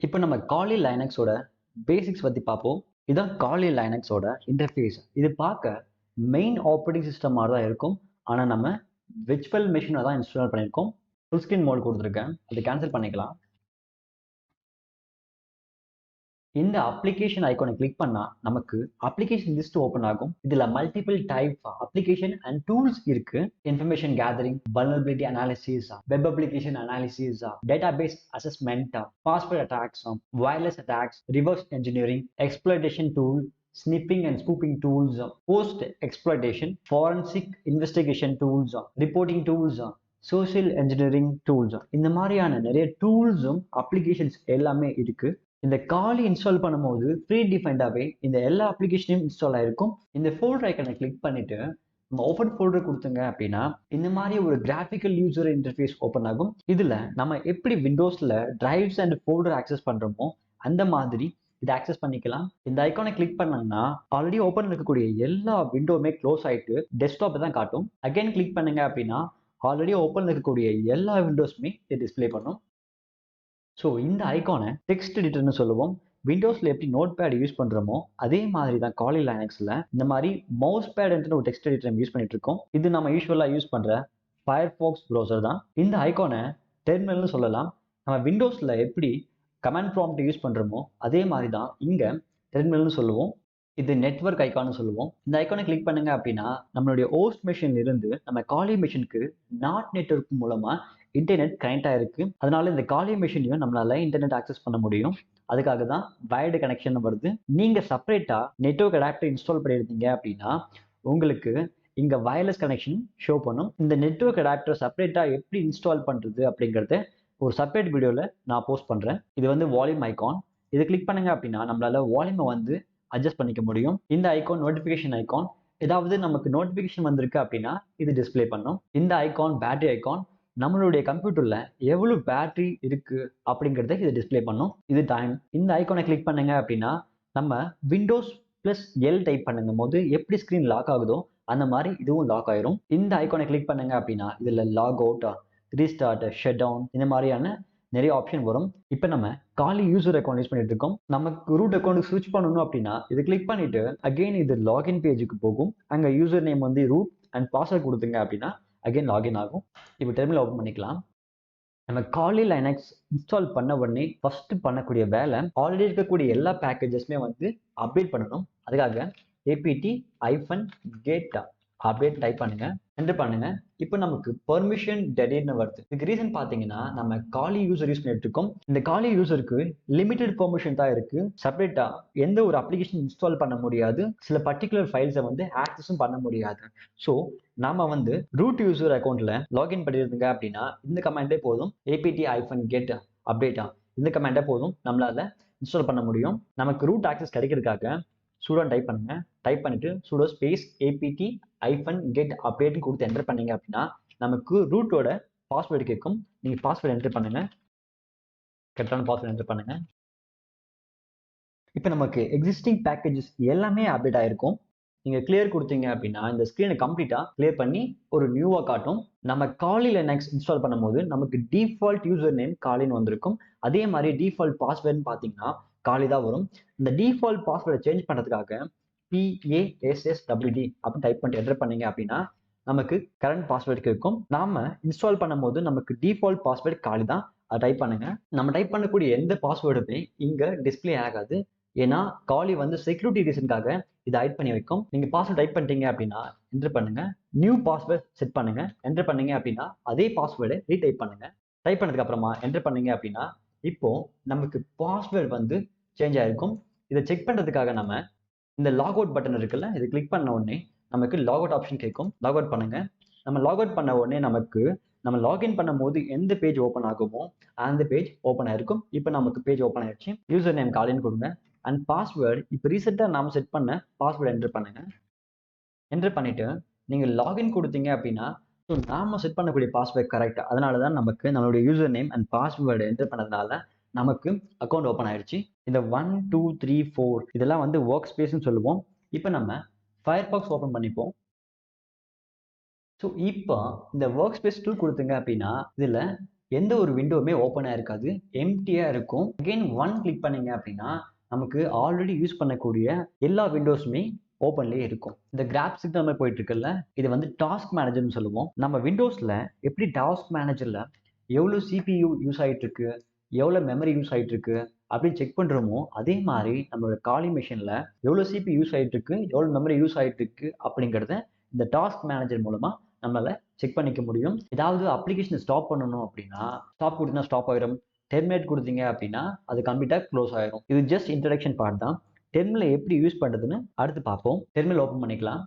இப்போ நம்ம காலி லைனக்ஸோட பேசிக்ஸ் பற்றி பார்ப்போம். இதுதான் காலி லைனக்ஸோட இன்டர்ஃபேஸ். இது பார்க்க மெயின் ஆப்ரேட்டிங் சிஸ்டம் மாதிரி தான் இருக்கும். ஆனால் நம்ம விர்ச்சுவல் மெஷினை தான் இன்ஸ்டால் பண்ணியிருக்கோம். ஃபுல் ஸ்க்ரீன் மோட் கொடுத்துருக்கேன், அது கேன்சல் பண்ணிக்கலாம். இந்த அப்ளிகேஷன் ஐகானை கிளிக் பண்ணா நமக்கு அப்ளிகேஷன் லிஸ்ட் ஓபன் ஆகும். இதுல multiple type application and tools இருக்கு. Information gathering, vulnerability analysis, web application analysis, database assessment, password attacks, wireless attacks, reverse engineering, exploitation tool, sniffing and spoofing tools, post exploitation, forensic investigation tools, reporting tools, social engineering tools, இந்த மாதிரியான நிறைய டூல்ஸும் applications எல்லாமே இருக்கு. இந்த காலி install பண்ணும்போது pre டிஃபைன்டாகவே இந்த எல்லா அப்ளிகேஷனையும் இன்ஸ்டால் ஆயிருக்கும். இந்த ஃபோல்டர் ஐக்கனை கிளிக் பண்ணிட்டு நம்ம ஓப்பன் ஃபோல்டர் கொடுத்துங்க அப்படின்னா இந்த மாதிரி ஒரு கிராஃபிக்கல் யூசர் இன்டர்ஃபேஸ் ஓப்பன் ஆகும். இதுல நம்ம எப்படி விண்டோஸ்ல டிரைவ்ஸ் அண்ட் ஃபோல்டர் ஆக்சஸ் பண்றோமோ அந்த மாதிரி இதை ஆக்சஸ் பண்ணிக்கலாம். இந்த ஐக்கானை கிளிக் பண்ணாங்கன்னா ஆல்ரெடி ஓப்பன் இருக்கக்கூடிய எல்லா விண்டோவுமே க்ளோஸ் ஆயிட்டு டெஸ்க்டாப் தான் காட்டும். அகைன் கிளிக் பண்ணுங்க அப்படின்னா ஆல்ரெடி ஓப்பன் இருக்கக்கூடிய எல்லா விண்டோஸுமே இது டிஸ்பிளே பண்ணும். ஸோ இந்த ஐக்கானை டெக்ஸ்ட் எடிட்டர்னு சொல்லுவோம். விண்டோஸில் எப்படி நோட் பேட் யூஸ் பண்ணுறோமோ அதே மாதிரி தான் காலி லைனக்ஸில் இந்த மாதிரி மவுஸ் பேட்ன்ற ஒரு டெக்ஸ்ட் எடிட்டர் யூஸ் பண்ணிட்டு இருக்கோம். இது நம்ம யூஸ்வலாக யூஸ் பண்ணுற ஃபயர்ஃபாக்ஸ் ப்ரௌசர் தான். இந்த ஐக்கானை டெர்மினல்னு சொல்லலாம். நம்ம விண்டோஸில் எப்படி கமாண்ட் ப்ராம்ப்ட் யூஸ் பண்ணுறோமோ அதே மாதிரி தான் இங்கே டெர்மினல்னு சொல்லுவோம். இது நெட்வொர்க் ஐக்கான்னு சொல்லுவோம். இந்த ஐக்கானை கிளிக் பண்ணுங்க அப்படின்னா நம்மளுடைய ஹோஸ்ட் மெஷின் இருந்து நம்ம காலி மெஷினுக்கு நாட் நெட்வொர்க் மூலமா இன்டர்நெட் கனெக்ட் ஆயிருக்கு. அதனால இந்த காலி மெஷினையும் நம்மளால இன்டர்நெட் ஆக்சஸ் பண்ண முடியும். அதுக்காக தான் வயர்டு கனெக்ஷன் வருது. நீங்க செப்பரேட்டா நெட்வொர்க் அடாப்டர் இன்ஸ்டால் பண்ணியிருந்தீங்க அப்படின்னா உங்களுக்கு இங்க வயர்லெஸ் கனெக்ஷன் ஷோ பண்ணும். இந்த நெட்வொர்க் அடாப்டர் செப்பரேட்டா எப்படி இன்ஸ்டால் பண்றது அப்படிங்கறத ஒரு செப்பரேட் வீடியோல நான் போஸ்ட் பண்றேன். இது வந்து வால்யூம் ஐகான். இதை கிளிக் பண்ணுங்க அப்படின்னா நம்மளால வால்யூமை வந்து அட்ஜஸ்ட் பண்ணிக்க முடியும். இந்த ஐகான் நோட்டிபிகேஷன் ஐகான். ஏதாவது நமக்கு நோட்டிபிகேஷன் வந்திருக்கு அப்படின்னா இது டிஸ்பிளே பண்ணும். இந்த ஐகான் பேட்டரி ஐகான். நம்மளுடைய கம்ப்யூட்டர்ல எவ்வளவு பேட்டரி இருக்கு அப்படிங்கறத இது டிஸ்பிளே பண்ணும். இது டைம். இந்த ஐகானை கிளிக் பண்ணுங்க அப்படின்னா நம்ம விண்டோஸ் பிளஸ் எல் டைப் பண்ணும் போது எப்படி ஸ்கிரீன் லாக் ஆகுதோ அந்த மாதிரி இதுவும் லாக் ஆயிரும். இந்த ஐகானை கிளிக் பண்ணுங்க அப்படின்னா இதுல log out, restart, shut down இந்த மாதிரியான நிறைய ஆப்ஷன் வரும். இப்போ நம்ம காலி யூசர் அக்கௌண்ட் யூஸ் பண்ணிட்டு இருக்கோம். நமக்கு ரூட் அக்கௌண்ட் ஸ்விட்ச் பண்ணணும் அப்படின்னா இது கிளிக் பண்ணிட்டு அகைன் இது லாகின் பேஜுக்கு போகும். அங்க யூசர் நேம் வந்து ரூட் அண்ட் பாஸ்வேர்ட் கொடுத்துங்க அப்படின்னா அகைன் லாகின் ஆகும். இப்போ டெர்மினல் ஓப்பன் பண்ணிக்கலாம். நம்ம காலி லைனக்ஸ் இன்ஸ்டால் பண்ண உடனே ஃபர்ஸ்ட் பண்ணக்கூடிய வேலை ஆல்ரெடி இருக்கக்கூடிய எல்லா பேக்கேஜஸ்மே வந்து அப்டேட் பண்ணணும். அதுக்காக apt-get அப்டேட் டைப் பண்ணுங்க, என்டர் பண்ணுங்க. இப்போ நமக்கு பெர்மிஷன் டெலிட்னு வருது. இதுக்கு ரீசன் பாத்தீங்கன்னா நம்ம காலி யூசர் யூஸ் பண்ணிட்டு இருக்கோம். இந்த காலி யூசருக்கு லிமிடெட் பெர்மிஷன் தான் இருக்கு. செப்பரேட்டா எந்த ஒரு அப்ளிகேஷன் இன்ஸ்டால் பண்ண முடியாது. சில பர்டிகுலர் ஃபைல்ஸை வந்து ஆக்சஸும் பண்ண முடியாது. ஸோ நாம வந்து ரூட் யூசர் அக்கௌண்ட்ல லாகின் பண்ணிருந்தீங்க அப்படின்னா இந்த கமாண்டே போதும். apt-get அப்டேட்டா இந்த கமாண்டே போதும் நம்மளால இன்ஸ்டால் பண்ண முடியும். நமக்கு ரூட் ஆக்சஸ் கிடைக்கிறதுக்காக sudo டைப் பண்ணுங்க. டைப் பண்ணிட்டு sudo ஸ்பேஸ் apt-get அப்டேட் கொடுத்து என்டர் பண்ணீங்க அப்படின்னா நமக்கு ரூட்டோட பாஸ்வேர்டு கேட்கும். நீங்க பாஸ்வேர்டு என்டர் பண்ணுங்க. கரெக்டான பாஸ்வேர்டு என்டர் பண்ணுங்க. இப்போ நமக்கு எக்ஸிஸ்டிங் பேக்கேஜஸ் எல்லாமே அப்டேட் ஆயிருக்கும். நீங்க கிளியர் கொடுத்தீங்க அப்படின்னா இந்த ஸ்கிரீனை கம்ப்ளீட்டா கிளியர் பண்ணி ஒரு நியூவா காட்டும். நம்ம காலி லினக்ஸ் இன்ஸ்டால் பண்ணும்போது நமக்கு டிஃபால்ட் யூசர் நேம் காலின்னு வந்திருக்கும். அதே மாதிரி டிஃபால்ட் பாஸ்வேர்டுன்னு பாத்தீங்கன்னா காலி தான் வரும். இந்த டிஃபால்ட் பாஸ்வேர்டை சேஞ்ச் பண்றதுக்காக PASSWD அப்படின்னு டைப் பண்ணி என்டர் பண்ணீங்க அப்படின்னா நமக்கு கரண்ட் பாஸ்வேர்டு இருக்கும். நாம இன்ஸ்டால் பண்ணும்போது நமக்கு டிஃபால்ட் பாஸ்வேர்டு காலி தான். அதை டைப் பண்ணுங்க. நம்ம டைப் பண்ணக்கூடிய எந்த பாஸ்வேர்டுமே இங்க டிஸ்பிளே ஆகாது. ஏன்னா காலி வந்து செக்யூரிட்டி ரீசனுக்காக இதை ஹைட் பண்ணி வைக்கும். நீங்க பாஸ்வேர்ட் டைப் பண்ணிட்டீங்க அப்படின்னா என்டர் பண்ணுங்க. நியூ பாஸ்வேர்ட் செட் பண்ணுங்க. என்டர் பண்ணீங்க அப்படின்னா அதே பாஸ்வேர்டை ரீடைப் பண்ணுங்க. டைப் பண்ணதுக்கு அப்புறமா என்டர் பண்ணீங்க அப்படின்னா இப்போ நமக்கு பாஸ்வேர்டு வந்து சேஞ்ச் ஆயிருக்கும். இதை செக் பண்றதுக்காக நம்ம இந்த லாக் அவுட் பட்டன் இருக்குல்ல, இதை கிளிக் பண்ண உடனே நமக்கு லாக் அவுட் ஆப்ஷன் கேட்கும். லாக் அவுட் பண்ணுங்க. நம்ம லாக் அவுட் பண்ண உடனே நமக்கு நம்ம லாகின் பண்ணும் போது எந்த பேஜ் ஓப்பன் ஆகுமோ அந்த பேஜ் ஓப்பன் ஆயிருக்கும். இப்போ நமக்கு பேஜ் ஓப்பன் ஆயிடுச்சு. யூசர் நேம் காலின்னு கொடுங்க அண்ட் பாஸ்வேர்டு இப்போ ரீசெண்டா நாம செட் பண்ண பாஸ்வேர்டு என்டர் பண்ணுங்க. என்டர் பண்ணிட்டு நீங்க லாகின் கொடுத்தீங்க அப்படின்னா நாம செட் பண்ணக்கூடிய பாஸ்வேர்டு கரெக்ட். அதனாலதான் நமக்கு நம்மளுடைய user name and password enter பண்ணதுனால நமக்கு அக்கௌண்ட் ஓப்பன் ஆயிடுச்சு. இந்த 1 2 3 4 இதெல்லாம் வந்து ஒர்க் ஸ்பேஸ்ன்னு சொல்லுவோம். இப்போ நம்ம ஃபயர்பாக்ஸ் ஓப்பன் பண்ணிப்போம். ஸோ இப்போ இந்த ஒர்க் ஸ்பேஸ் 2 கொடுத்தீங்க அப்படின்னா இதுல எந்த ஒரு விண்டோவுமே ஓப்பனாக இருக்காது, எம்டியாக இருக்கும். அகெயின் ஒன் கிளிக் பண்ணீங்க அப்படின்னா நமக்கு ஆல்ரெடி யூஸ் பண்ணக்கூடிய எல்லா விண்டோஸுமே ஓப்பன்லேயே இருக்கும். இந்த கிராப்ஸுக்கு நம்ம போயிட்டு இருக்குல்ல, இது வந்து டாஸ்க் மேனேஜர்னு சொல்லுவோம். நம்ம விண்டோஸில் எப்படி டாஸ்க் மேனேஜரில் எவ்வளோ சிபியு யூஸ் ஆகிட்டு இருக்கு, எவ்வளோ மெமரி யூஸ் ஆகிட்டு இருக்கு அப்படின்னு செக் பண்ணுறோமோ, அதே மாதிரி நம்மளோட காலி மிஷினில் எவ்வளோ சிபி யூஸ் ஆகிட்டு இருக்கு, எவ்வளோ மெமரி யூஸ் ஆகிட்டு இருக்கு அப்படிங்கிறத இந்த டாஸ்க் மேனேஜர் மூலமாக நம்மளால செக் பண்ணிக்க முடியும். ஏதாவது அப்ளிகேஷனை ஸ்டாப் பண்ணணும் அப்படின்னா ஸ்டாப் கொடுத்தா ஸ்டாப் ஆயிரும், டெர்மினேட் கொடுத்தீங்க அப்படின்னா அது கம்ப்ளீட்டாக க்ளோஸ் ஆயிரும். இது ஜஸ்ட் இன்ட்ரடக்ஷன் பார்ட் தான். டெர்மினலை எப்படி யூஸ் பண்ணுறதுன்னு அடுத்து பார்ப்போம். டெர்மினல் ஓப்பன் பண்ணிக்கலாம்.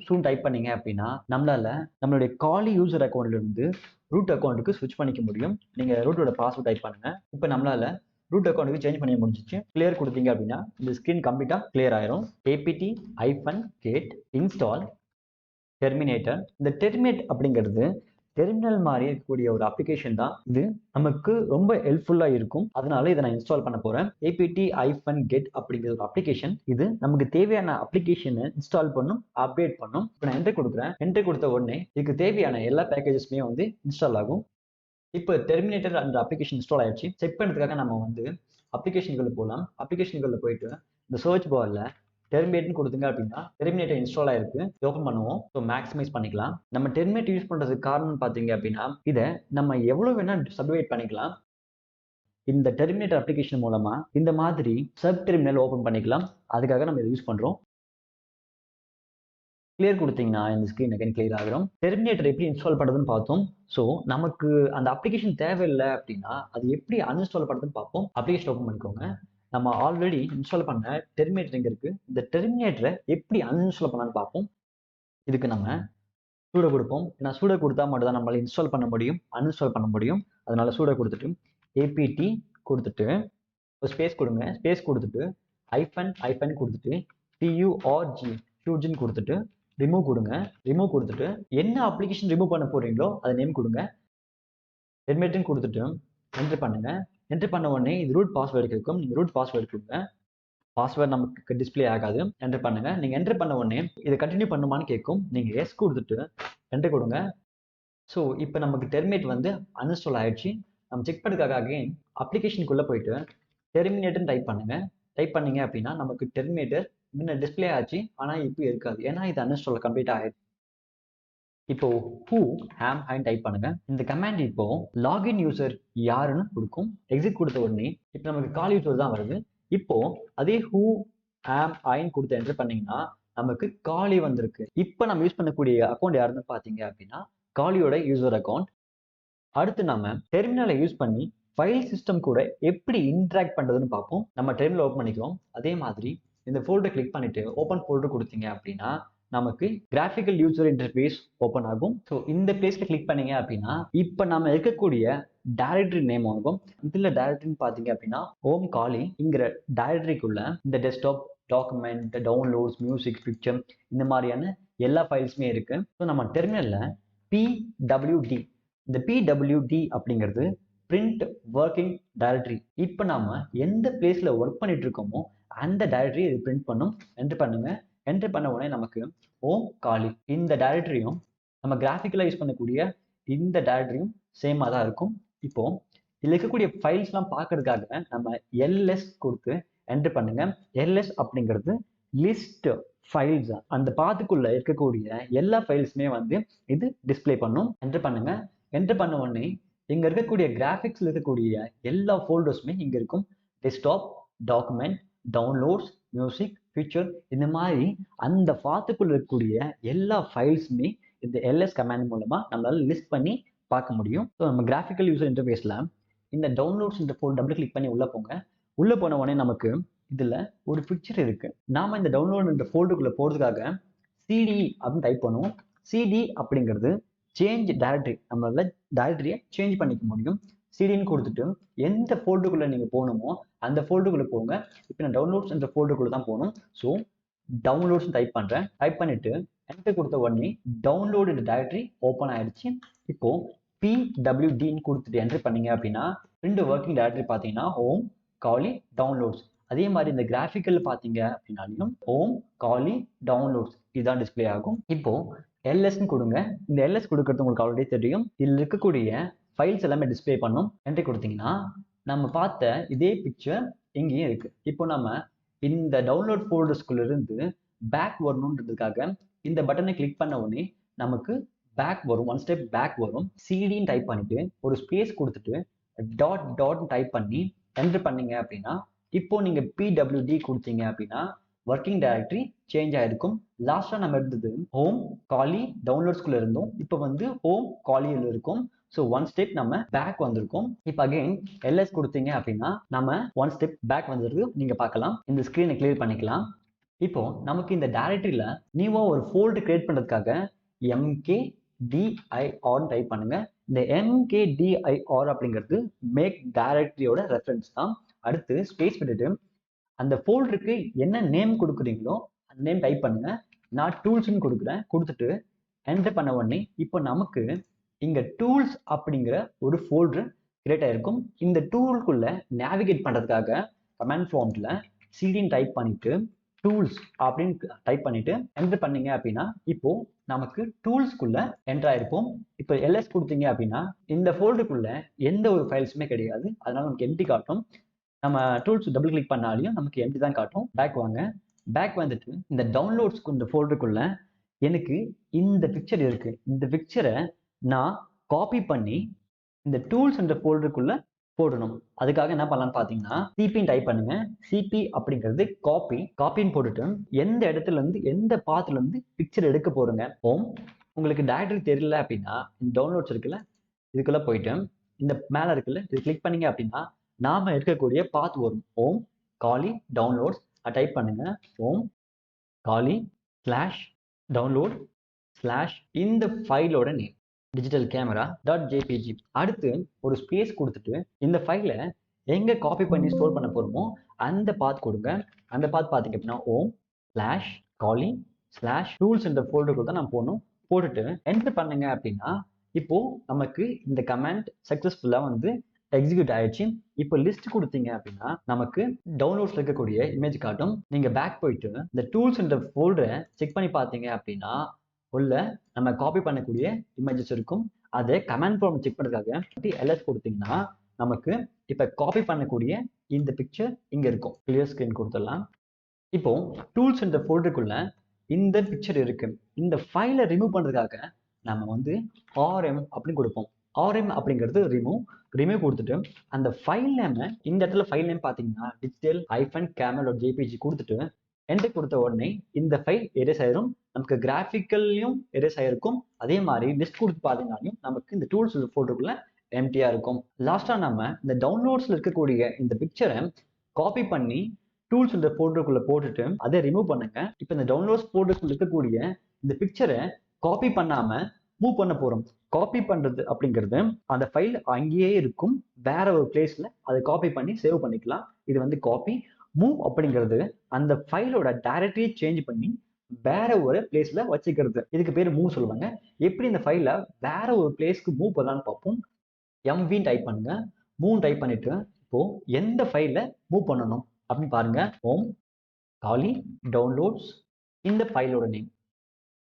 சூன் டைப் பண்ணீங்க அப்படின்னா நம்மளால நம்மளுடைய காலி யூசர் அக்கௌண்ட்லேருந்து ரூட் அக்கௌண்ட்டுக்கு ஸ்விட்ச் பண்ணிக்க முடியும். நீங்கள் ரூட்டோட பாஸ்வேர்ட் டைப் பண்ணுங்க. இப்போ நம்மளால ரூட் அக்கௌண்ட்டுக்கு சேஞ்ச் பண்ணி முடிஞ்சிச்சு. கிளியர் கொடுத்தீங்க அப்படின்னா இந்த ஸ்க்ரீன் கம்ப்ளீட்டாக கிளியர் ஆயிரும். apt-get install terminator. இந்த டெர்மினேட் அப்படிங்கிறது டெர்மினல் மாதிரி இருக்கக்கூடிய ஒரு அப்ளிகேஷன் தான். இது நமக்கு ரொம்ப ஹெல்ப்ஃபுல்லாக இருக்கும். அதனால இதை நான் இன்ஸ்டால் பண்ண போறேன். apt-get அப்படிங்கிற ஒரு அப்ளிகேஷன். இது நமக்கு தேவையான அப்ளிகேஷனை இன்ஸ்டால் பண்ணும், அப்டேட் பண்ணும். இப்போ நான் என்ட்ரி கொடுக்குறேன். என்ட்ரி கொடுத்த உடனே இதுக்கு தேவையான எல்லா பேக்கேஜஸ்மே வந்து இன்ஸ்டால் ஆகும். இப்போ டெர்மினேட்டர் அந்த அப்ளிகேஷன் இன்ஸ்டால் ஆயிடுச்சு. செக் பண்ணுறதுக்காக நம்ம வந்து அப்ளிகேஷன்களை போகலாம். அப்ளிகேஷன்களில் போயிட்டு இந்த சர்ச் பாரில் டெர்மினேட்னு கொடுத்தீங்க அப்படின்னா டெர்மினேட்டர் இன்ஸ்டால் ஆயிருக்கு. ஓப்பன் பண்ணுவோம். ஸோ மேக்ஸிமைஸ் பண்ணிக்கலாம். நம்ம டெர்மினேட் யூஸ் பண்ணுறதுக்கு காரணம் பார்த்தீங்க அப்படின்னா இதை நம்ம எவ்வளோ வேணால் சப்டிவைட் பண்ணிக்கலாம். இந்த டெர்மினேட்டர் அப்ளிகேஷன் மூலமா இந்த மாதிரி சப் டெர்மினல் ஓப்பன் பண்ணிக்கலாம். அதுக்காக நம்ம இதை யூஸ் பண்ணுறோம். கிளியர் கொடுத்தீங்கன்னா இந்த ஸ்க்ரீன் அகைன் கிளியர் ஆகிடும். டெர்மினேட்டர் எப்படி இன்ஸ்டால் பண்ணுறதுன்னு பார்த்தோம். ஸோ நமக்கு அந்த அப்ளிகேஷன் தேவையில்லை அப்படின்னா அது எப்படி அன்இன்ஸ்டால் பண்ணுறதுன்னு பார்ப்போம். அப்ளிகேஷன் ஓப்பன் பண்ணிக்கோங்க. நம்ம ஆல்ரெடி இன்ஸ்டால் பண்ண டெர்மினேட்டர் இங்கே இருக்குது. இந்த டெர்மினேட்டரை எப்படி அன்இன்ஸ்டால் பண்ணலான்னு பார்ப்போம். இதுக்கு நம்ம சூடோ கொடுப்போம். ஏன்னா சூடோ கொடுத்தா மட்டும் தான் நம்மளால இன்ஸ்டால் பண்ண முடியும், அன்இன்ஸ்டால் பண்ண முடியும். அதனால சூடோ கொடுத்துட்டு apt கொடுத்துட்டு ஒரு ஸ்பேஸ் கொடுங்க. ஸ்பேஸ் கொடுத்துட்டு ஐஃபன் கொடுத்துட்டு purg கொடுத்துட்டு ரிமூவ் கொடுங்க. ரிமூவ் கொடுத்துட்டு என்ன அப்ளிகேஷன் ரிமூவ் பண்ண போறீங்களோ அதை நேம் கொடுங்க. டெர்மினேட்னு கொடுத்துட்டு என்டர் பண்ணுங்க. என்டர் பண்ண உடனே இது ரூட் பாஸ்வேர்டு கேட்கும். நீங்கள் ரூட் பாஸ்வேர்டு கொடுங்க. பாஸ்வேர்டு நமக்கு டிஸ்பிளே ஆகாது. என்டர் பண்ணுங்க. நீங்கள் என்டர் பண்ண உடனே இதை கண்டினியூ பண்ணுமான்னு கேட்கும். நீங்கள் எஸ் கொடுத்துட்டு என்டர் கொடுங்க. ஸோ இப்போ நமக்கு டெர்மினேட் வந்து அன்இன்ஸ்டால் ஆயிடுச்சு. நம்ம செக் பண்ணுறதுக்காக அகைன் அப்ளிகேஷனுக்குள்ளே போயிட்டு டெர்மினேட்னு டைப் பண்ணுங்க. டைப் பண்ணீங்க அப்படின்னா நமக்கு டெர்மினேட்டர் முன்ன டிஸ்பிளே ஆச்சு, ஆனால் இப்போ இருக்காது. ஏன்னா இது அன்இன்ஸ்டால் கம்ப்ளீட் ஆயிடுச்சு. இப்போ டைப் பண்ணுங்க. இந்த கமாண்ட் இப்போ லாகின் யூசர் யாருன்னு கொடுக்கும். எக்ஸிட் கொடுத்த உடனே இப்போ நமக்கு கால் யூசர் தான் வருது. இப்போ அதே கொடுத்து என்டர் பண்ணீங்கன்னா நமக்கு காலி வந்திருக்கு. இப்போ நம்ம யூஸ் பண்ணக்கூடிய அக்கௌண்ட் யாருன்னு பார்த்தீங்க அப்படின்னா காலியோட யூசர் அக்கௌண்ட். அடுத்து நம்ம டெர்மினலை யூஸ் பண்ணி ஃபைல் சிஸ்டம் கூட எப்படி இன்ட்ராக்ட் பண்றதுன்னு பார்ப்போம். நம்ம டெர்மினல் ஓப்பன் பண்ணிக்கிறோம். அதே மாதிரி இந்த ஃபோல்டர் கிளிக் பண்ணிட்டு ஓப்பன் ஃபோல்டர் கொடுத்தீங்க அப்படின்னா நமக்கு கிராஃபிக்கல் யூசர் இன்டர்ஃபேஸ் ஓப்பன் ஆகும். ஸோ இந்த பிளேஸ்ல கிளிக் பண்ணீங்க அப்படின்னா இப்போ நம்ம இருக்கக்கூடிய டைரக்டரி நேம் ஆகும். இதுல டைரக்டரின்னு பார்த்தீங்க அப்படின்னா ஹோம் காலிங்கிற டைரக்டரிக்குள்ள இந்த desktop, document, downloads, music, picture இந்த மாதிரியான எல்லா ஃபைல்ஸுமே இருக்கு. ஸோ நம்ம டெர்மினல்ல PWD இந்த PWD அப்படிங்கிறது பிரிண்ட் ஒர்க்கிங் டைரக்டரி. இப்போ நாம எந்த பிளேஸ்ல ஒர்க் பண்ணிட்டு இருக்கோமோ அந்த டைரக்டரி இது பிரிண்ட் பண்ணும். என்டர் பண்ணுங்க. என்டர் பண்ண உடனே நமக்கு ஹோம் காலி இந்த டைரக்டரியும் நம்ம கிராஃபிக்கலா யூஸ் பண்ணக்கூடிய இந்த டைரக்டரியும் சேமா தான் இருக்கும். இப்போ இதுல இருக்கக்கூடிய ஃபைல்ஸ்லாம் பார்க்கறதுக்காக நம்ம LS கொடுத்து என்டர் பண்ணுங்க. LS அப்படிங்கிறது லிஸ்ட் ஃபைல்ஸ். அந்த பாத்துக்குள்ள இருக்கக்கூடிய எல்லா ஃபைல்ஸுமே வந்து இது டிஸ்பிளே பண்ணும். என்டர் பண்ணுங்க. என்டர் பண்ண உடனே இங்க இருக்கக்கூடிய கிராஃபிக்ஸ்ல இருக்கக்கூடிய எல்லா ஃபோல்டர்ஸுமே இங்க இருக்கும். Desktop, document, downloads, music, picture இந்த மாதிரி அந்த பாத்துக்குள்ள இருக்கக்கூடிய எல்லா ஃபைல்ஸுமே இந்த LS கமாண்ட் மூலமா நம்மளால லிஸ்ட் பண்ணி பார்க்க முடியும். ஸோ நம்ம கிராஃபிக்கல் யூசர் இன்டர்ஃபேஸ்ல இந்த டவுன்லோட்ஸ் இந்த ஃபோல்டர் டபுள் கிளிக் பண்ணி உள்ள போங்க. உள்ள போன உடனே நமக்கு இதுல ஒரு பிக்சர் இருக்கு. நாம இந்த டவுன்லோட் இந்த ஃபோல்டருக்குள்ள போறதுக்காக CD அப்படின்னு டைப் பண்ணுவோம். CD அப்படிங்கிறது சேஞ்ச் டைரக்டரி. நம்மளால டைரக்டரியை சேஞ்ச் பண்ணிக்க முடியும். சிடின்னு கொடுத்துட்டு எந்த ஃபோல்டருக்குள்ள நீங்க போகணுமோ அந்த ஃபோல்டருக்குள்ள போங்க. இப்போ நான் டவுன்லோட்ஸ் என்ற ஃபோல்டருக்குள்ள தான் போகணும். ஸோ டவுன்லோட்ஸ் டைப் பண்றேன். டைப் பண்ணிட்டு என்டர் கொடுத்த உடனே டவுன்லோடு டைரக்டரி ஓப்பன் ஆயிடுச்சு. இப்போ PWDன்னு கொடுத்துட்டு என்டர் பண்ணீங்க அப்படின்னா ரெண்டு ஒர்க்கிங் டைரக்டரி பார்த்தீங்கன்னா ஹோம், காலி, டவுன்லோட்ஸ். அதே மாதிரி இந்த கிராஃபிக்கல் பார்த்தீங்க அப்படின்னாலும் ஹோம், காலி, டவுன்லோட்ஸ் இதுதான் டிஸ்பிளே ஆகும். இப்போ LSன்னு கொடுங்க. இந்த LS கொடுக்கறது உங்களுக்கு ஆல்ரெடி தெரியும். இதில் இருக்கக்கூடிய ஃபைல்ஸ் எல்லாமே டிஸ்பிளே பண்ணும். என்ட்ரி கொடுத்தீங்கன்னா நம்ம பார்த்த இதே பிக்சர் இங்கேயும் இருக்கு. இப்போ நம்ம இந்த டவுன்லோட் ஃபோல்டர்ஸ்குள்ள இருந்து பேக் வரணுன்றதுக்காக இந்த பட்டனை கிளிக் பண்ண உடனே நமக்கு பேக் வரும், ஒன் ஸ்டெப் பேக் வரும். சிடின்னு டைப் பண்ணிட்டு ஒரு ஸ்பேஸ் கொடுத்துட்டு டாட் டாட் டைப் பண்ணி என்டர் பண்ணீங்க அப்படின்னா இப்போ நீங்க பிடபிள்யூடி கொடுத்தீங்க அப்படின்னா ஒர்க்கிங் டைரக்டரி சேஞ்ச் ஆயிருக்கும். லாஸ்டா நம்ம இருந்தது ஹோம் காலி டவுன்லோட்ஸ்குள்ள இருந்தோம். இப்போ வந்து ஹோம் காலியில் இருக்கும். ஸோ ஒன் ஸ்டெப் நம்ம பேக் வந்திருக்கோம். இப்போ அகைன் எல்எஸ் கொடுத்தீங்க அப்படின்னா நம்ம ஒன் ஸ்டெப் பேக் வந்திருக்கு நீங்க பார்க்கலாம். இந்த ஸ்கிரீனை கிளியர் பண்ணிக்கலாம். இப்போ நமக்கு இந்த டைரக்டரியில நியூவா ஒரு ஃபோல்டர் கிரியேட் பண்றதுக்காக mkdir டைப் பண்ணுங்க. இந்த mkdir அப்படிங்கிறது மேக் டைரக்டரியோட ரெஃபரன்ஸ் தான். அடுத்து ஸ்பேஸ் விட்டுட்டு அந்த ஃபோல்டருக்கு என்ன நேம் கொடுக்குறீங்களோ அந்த நேம் டைப் பண்ணுங்க. நான் டூல்ஸ்ன்னு கொடுக்குறேன். கொடுத்துட்டு என்டர் பண்ண உடனே இப்போ நமக்கு இங்க டூல்ஸ் அப்படிங்கிற ஒரு ஃபோல்டர் கிரியேட் ஆயிருக்கும். இந்த டூலுக்குள்ள நேவிகேட் பண்றதுக்காக கமாண்ட் ப்ராம்ப்ட்ல சிடின்னு டைப் பண்ணிட்டு டூல்ஸ் அப்படின்னு டைப் பண்ணிட்டு என்டர் பண்ணீங்க அப்படின்னா இப்போ நமக்கு டூல்ஸ்குள்ள என்டர் ஆயிருப்போம். இப்போ எல்எஸ் கொடுத்தீங்க அப்படின்னா இந்த ஃபோல்டருக்குள்ள எந்த ஒரு ஃபைல்ஸுமே கிடையாது. அதனால நமக்கு எம்டி காட்டும். நம்ம டூல்ஸ் டபுள் கிளிக் பண்ணாலையும் நமக்கு எம்டி தான் காட்டும். பேக் வாங்க. பேக் வந்துட்டு இந்த டவுன்லோட்ஸ்க்கு இந்த ஃபோல்டருக்குள்ள எனக்கு இந்த பிக்சர் இருக்கு. இந்த பிக்சரை நான் காப்பி பண்ணி இந்த டூல்ஸ் என்ற ஃபோல்டருக்குள்ள போடணும். அதுக்காக என்ன பண்ணலாம்னு பார்த்தீங்கன்னா சிபின்னு டைப் பண்ணுங்க. சிபி அப்படிங்கிறது காப்பின்னு போட்டுட்டு எந்த இடத்துல இருந்து எந்த பாத்துல இருந்து பிக்சர் எடுக்க போறோங்க. ஹோம் உங்களுக்கு டைரக்டரி தெரியல அப்படின்னா இந்த டவுன்லோட்ஸ் இருக்குல்ல இதுக்குள்ள போயிட்டு இந்த மேல இருக்குல்ல இது கிளிக் பண்ணீங்க அப்படின்னா நாம இருக்கக்கூடிய பாத் வரும். ஹோம் காலி டவுன்லோட்ஸ் டைப் பண்ணுங்க. Home Kali slash download slash இந்த ஃபைலோட name digital camera dot JPG. அடுத்து ஒரு ஸ்பேஸ் கொடுத்துட்டு இந்த ஃபைலை எங்க காப்பி பண்ணி ஸ்டோர் பண்ண போறோமோ அந்த பாத் கொடுங்க. அந்த பாத் பார்த்தீங்க அப்படின்னா ஹோம் ஸ்லாஷ் காலி ஸ்லாஷ் டூல்ஸ் என்ற ஃபோல்டருக்கு தான் நம்ம போடணும். போட்டுட்டு என்டர் பண்ணுங்க அப்படின்னா இப்போ நமக்கு இந்த கமாண்ட் சக்சஸ்ஃபுல்லா வந்து எக்ஸிக்யூட் ஆயிடுச்சு. இப்போ லிஸ்ட் கொடுத்தீங்க அப்படின்னா நமக்கு டவுன்லோட்ஸ்ல இருக்கக்கூடிய இமேஜ் காட்டும். நீங்க பேக் போயிட்டு இந்த டூல்ஸ் என்ற ஃபோல்டரை செக் பண்ணி பார்த்தீங்க அப்படின்னா உள்ள நம்ம காப்பி பண்ணக்கூடிய இமேஜஸ் இருக்கும். அதை கமாண்ட் ப்ராம்ப்ட் செக் பண்றதுக்காக எல்எஸ் கொடுத்தீங்கன்னா நமக்கு இப்ப காப்பி பண்ணக்கூடிய இந்த பிக்சர் இங்க இருக்கும். கிளியர் ஸ்கிரீன் கொடுத்துடலாம். இப்போ டூல்ஸ் என்ற ஃபோல்டருக்குள்ள இந்த பிக்சர் இருக்கு. இந்த ஃபைலை ரிமூவ் பண்றதுக்காக நம்ம வந்து ஆர்எம் அப்படின்னு கொடுப்போம். ஆர்எம் அப்படிங்கிறது ரிமூவ் கொடுத்துட்டு அந்த ஃபைல் நேம் இந்த இடத்துல ஃபைல் நேம் பார்த்தீங்கன்னா டிஜிட்டல் -camel.jpg கொடுத்துட்டு என்டர் கொடுத்த உடனே இந்த ஃபைல் எரேஸ் ஆயிரும். நமக்கு கிராஃபிக்கல்லையும் எரேஸ் ஆயிருக்கும். அதே மாதிரி லிஸ்ட் கொடுத்து பார்த்தீங்கன்னாலும் நமக்கு இந்த டூல்ஸ் ஃபோல்டருக்குள்ள எம்டியா இருக்கும். லாஸ்டா நம்ம இந்த டவுன்லோட்ஸ்ல இருக்கக்கூடிய இந்த பிக்சரை காப்பி பண்ணி டூல்ஸ் இந்த ஃபோல்டருக்குள்ள போட்டுட்டு அதை ரிமூவ் பண்ணுங்க. இப்போ இந்த டவுன்லோட்ஸ் ஃபோல்டருக்குள்ள இருக்கக்கூடிய இந்த பிக்சரை காப்பி பண்ணாம மூவ் பண்ண போறோம். காப்பி பண்றது அப்படிங்கிறது அந்த ஃபைல் அங்கேயே இருக்கும். வேற ஒரு பிளேஸ்ல அதை காப்பி பண்ணி சேவ் பண்ணிக்கலாம். இது வந்து காப்பி. மூவ் அப்படிங்கிறது அந்த ஃபைலோட டைரக்டரியை சேஞ்ச் பண்ணி வேற ஒரு பிளேஸ்ல வச்சுக்கிறது. இதுக்கு பேர் மூவ் சொல்லுவாங்க. எப்படி இந்த ஃபைலை வேற ஒரு பிளேஸ்க்கு மூவ் பண்ணலாம்னு பார்ப்போம். எம்வின்னு டைப் பண்ணுங்க. மூவ் டைப் பண்ணிட்டு இப்போ எந்த ஃபைலை மூவ் பண்ணணும் அப்படின்னு பாருங்க. ஹோம் காலி டவுன்லோட்ஸ் இந்த ஃபைலோட நேம்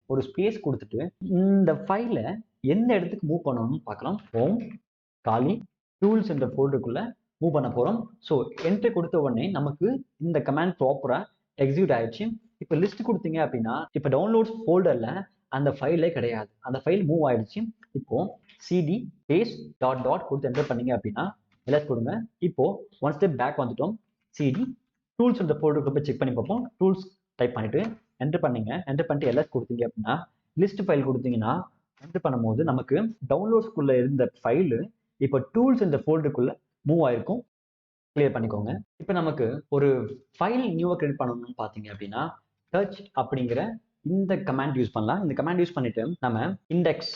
ஒரு ஸ்பேஸ் கொடுத்துட்டு இந்த ஃபைலை எந்த இடத்துக்கு மூவ் பண்ணணும்னு பார்க்கலாம். ஹோம் காலி டூல்ஸ் என்ற ஃபோல்டருக்குள்ள மூவ் பண்ண போறோம். ஸோ என்ட்ரி கொடுத்த உடனே நமக்கு இந்த கமாண்ட் ப்ராப்பரா எக்ஸிக்யூட் ஆயிடுச்சு. இப்போ லிஸ்ட் கொடுத்தீங்க அப்படின்னா இப்போ டவுன்லோட்ஸ் ஃபோல்டர்ல அந்த ஃபைலே கிடையாது. அந்த ஃபைல் மூவ் ஆயிடுச்சு. இப்போ சிடி ஸ்பேஸ் டாட் டாட் கொடுத்து என்டர் பண்ணீங்க அப்படின்னா எல்லாம் கொடுங்க. இப்போ ஒன் ஸ்டெப் பேக் வந்துட்டோம். சிடி டூல்ஸ் என்ற ஃபோல்டருக்கு போய் செக் பண்ணி பார்ப்போம். டூல்ஸ் டைப் பண்ணிட்டு என்டர் பண்ணீங்க. என்டர் பண்ணிட்டு எல்லாம் கொடுத்தீங்க அப்படின்னா லிஸ்ட் ஃபைல் கொடுத்தீங்கன்னா என்டர் பண்ணும்போது நமக்கு டவுன்லோட்ஸ்குள்ள இருந்த ஃபைலு இப்போ டூல்ஸ் இந்த ஃபோல்டருக்குள்ள மூவ் ஆயிருக்கும். கிளியர் பண்ணிக்கோங்க. இப்போ நமக்கு ஒரு ஃபைல் நியூவா கிரியேட் பண்ணணும்னு பார்த்தீங்க அப்படின்னா சர்ச் அப்படிங்கிற இந்த கமாண்ட் யூஸ் பண்ணலாம். இந்த கமாண்ட் யூஸ் பண்ணிட்டு நம்ம இண்டெக்ஸ்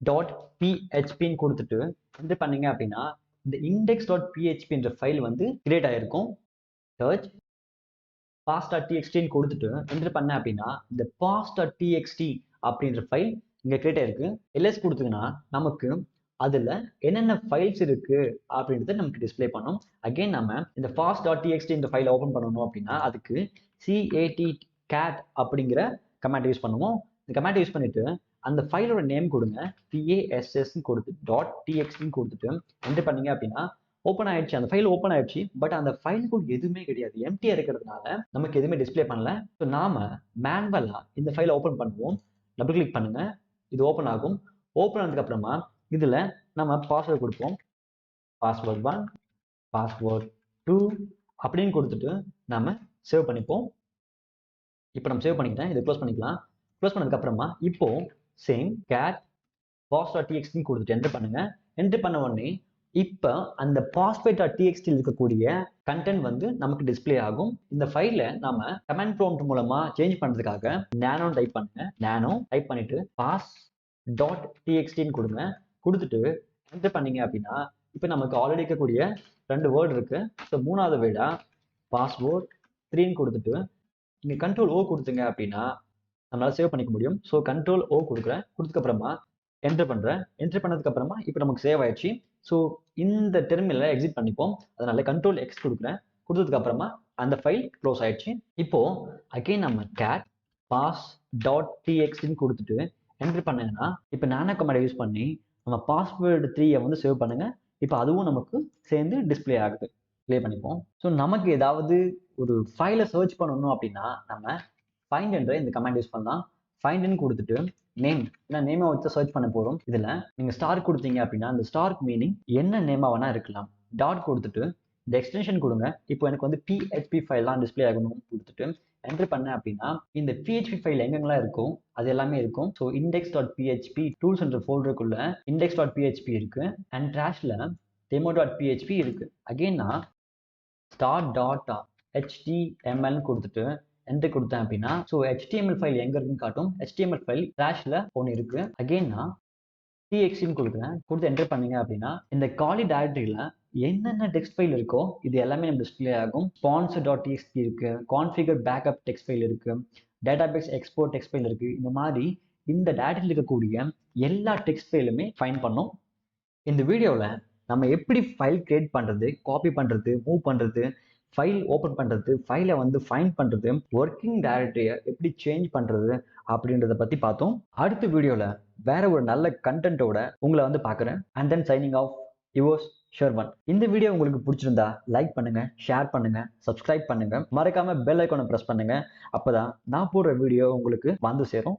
டாட் பிஹெச்பின்னு கொடுத்துட்டு என்டர் பண்ணீங்க அப்படின்னா இந்த இண்டெக்ஸ் டாட் பிஹெச்பின்ற ஃபைல் வந்து கிரியேட் ஆயிருக்கும். சர்ச் pass.txt கொடுத்துட்டு என்டர் பண்ண அப்படின்னா இந்த pass.txt அப்படின்ற ஃபைல் இங்க கிரியேட் ஆயிருக்கு. எல்எஸ் கொடுத்தீங்கன்னா நமக்கு அதுல என்னென்ன ஃபைல்ஸ் இருக்கு அப்படின்றத நமக்கு டிஸ்பிளே பண்ணும். அகைன் நம்ம இந்த fast.txt இந்த ஃபைலை ஓபன் பண்ணணும் அப்படின்னா அதுக்கு cat அப்படிங்கிற கமாண்ட் யூஸ் பண்ணுவோம். இந்த கமாண்ட் யூஸ் பண்ணிட்டு அந்த ஃபைலோட நேம் கொடுங்க, TASS கொடுத்து .txt கொடுத்துட்டு என்டர் பண்ணீங்க அப்படின்னா ஓப்பன் ஆயிடுச்சு. அந்த ஃபைல் ஓப்பன் ஆயிடுச்சு. பட் அந்த ஃபைலுக்குள் எதுவுமே கிடையாது. எம்டியா இருக்கிறதுனால நமக்கு எதுவுமே டிஸ்பிளே பண்ணல. ஸோ நாம மேனுவலா இந்த ஃபைலை ஓப்பன் பண்ணுவோம். டபுள் கிளிக் பண்ணுங்க, இது ஓப்பன் ஆகும். ஓப்பன் ஆனதுக்கு அப்புறமா இதுல நம்ம பாஸ்வேர்டு கொடுப்போம். பாஸ்வேர்ட் 1, பாஸ்வேர்ட் 2 அப்படின்னு கொடுத்துட்டு நாம சேவ் பண்ணிப்போம். இப்போ நம்ம சேவ் பண்ணிக்கிட்டேன். இதை க்ளோஸ் பண்ணிக்கலாம். க்ளோஸ் பண்ணதுக்கு அப்புறமா இப்போ சேம் cat post.txt கொடுத்துட்டு என்டர் பண்ணுங்க. என்டர் பண்ண உடனே இப்போ அந்த post.txt இருக்கக்கூடிய கண்டென்ட் வந்து நமக்கு டிஸ்பிளே ஆகும். இந்த ஃபைல நாம கமெண்ட் ப்ராம்ப்ட் மூலமா சேஞ்ச் பண்றதுக்காக நானோ டைப் பண்ணுங்க. நானோ டைப் பண்ணிட்டு pass.txt கொடுங்க. கொடுத்துட்டு என்டர் பண்ணீங்க அப்படின்னா இப்போ நமக்கு ஆல்ரெடி இருக்கக்கூடிய 2 வேர்டு இருக்கு. ஸோ 3வது வேர்டா பாஸ்வேர்ட் 3 கொடுத்துட்டு நீங்க கண்ட்ரோல் O கொடுத்தீங்க அப்படின்னா நம்மளால சேவ் பண்ணிக்க முடியும். ஸோ கண்ட்ரோல் O கொடுக்குறேன். கொடுத்ததுக்கு அப்புறமா என்டர் பண்றேன். என்டர் பண்ணதுக்கு அப்புறமா இப்போ நமக்கு சேவ் ஆயிடுச்சு. ஸோ இந்த டெர்மினலை எக்ஸிட் பண்ணிப்போம். அதனால கண்ட்ரோல் X கொடுக்குறேன். கொடுத்ததுக்கு அப்புறமா அந்த ஃபைல் க்ளோஸ் ஆயிடுச்சு. இப்போ அகைன் நம்ம cat pass.txt கொடுத்துட்டு என்டர் பண்ணீங்கன்னா இப்போ நானோ கமாண்டை யூஸ் பண்ணி நம்ம பாஸ்வேர்டு 3 வந்து சேவ் பண்ணுங்க. இப்போ அதுவும் நமக்கு சேர்ந்து டிஸ்பிளே ஆகுது. ப்ளே பண்ணிப்போம். ஸோ நமக்கு ஏதாவது ஒரு ஃபைலை சர்ச் பண்ணணும் அப்படின்னா நம்ம find என்ற இந்த கமாண்ட் யூஸ் பண்ணலாம். ஃபைண்ட்னு கொடுத்துட்டு நேம், ஏன்னா நேமை வச்சு சர்ச் பண்ண போறோம். இதுல நீங்க ஸ்டார் கொடுத்தீங்க அப்படின்னா அந்த ஸ்டார்க் மீனிங் என்ன நேமா வேணா இருக்கலாம். டாட் கொடுத்துட்டு இந்த எக்ஸ்டென்ஷன் கொடுங்க. இப்போ எனக்கு வந்து PHP ஃபைல் தான் டிஸ்பிளே ஆகணும் கொடுத்துட்டு என்டர் பண்ணேன் அப்படின்னா இந்த PHP ஃபைல் எங்கெங்கெல்லாம் இருக்கும் அது எல்லாமே இருக்கும். ஸோ index.php டூல்ஸ் என்ற ஃபோல்டருக்குள்ள index.php இருக்கு அண்ட் ட்ராஷ்ல demo.php இருக்கு. அகைன் நான் start.html கொடுத்துட்டு என்டர் கொடுத்தேன் அப்படின்னா ஸோ HTML ஃபைல் எங்க இருக்குன்னு காட்டும். HTML ஃபைல் ட்ராஷ்ல ஒன்று இருக்கு. அகைன் நான் txt கொடுக்குறேன். கொடுத்து என்டர் பண்ணீங்க அப்படின்னா இந்த காலி டைரக்டரியில என்னென்ன டெக்ஸ்ட் ஃபைல் இருக்கோ இது எல்லாமே நம்ம டிஸ்பிளே ஆகும். sponsor.txt இருக்கு, configure backup டெக்ஸ்ட் ஃபைல் இருக்கு, database export டெக்ஸ்ட் ஃபைல் இருக்கு. இந்த மாதிரி இந்த டைரக்டரியில் இருக்கக்கூடிய எல்லா டெக்ஸ்ட் ஃபைலுமே ஃபைண்ட் பண்ணோம். இந்த வீடியோவில் நம்ம எப்படி ஃபைல் கிரியேட் பண்ணுறது, காப்பி பண்ணுறது, மூவ் பண்ணுறது, ஃபைல் ஓப்பன் பண்ணுறது, ஃபைலை வந்து ஃபைண்ட் பண்ணுறது, ஒர்க்கிங் டைரக்டரியை எப்படி சேஞ்ச் பண்ணுறது அப்படின்றத பற்றி பார்த்தோம். அடுத்த வீடியோவில் வேற ஒரு நல்ல கண்டென்ட்டோட உங்களை வந்து பார்க்குறேன். And then signing off yours Sharvan. இந்த வீடியோ உங்களுக்கு பிடிச்சிருந்தா லைக் பண்ணுங்க, ஷேர் பண்ணுங்க, சப்ஸ்கிரைப் பண்ணுங்க, மறக்காம பெல் ஐக்கானை ப்ரெஸ் பண்ணுங்க. அப்பதான் நான் போடுற வீடியோ உங்களுக்கு வந்து சேரும்.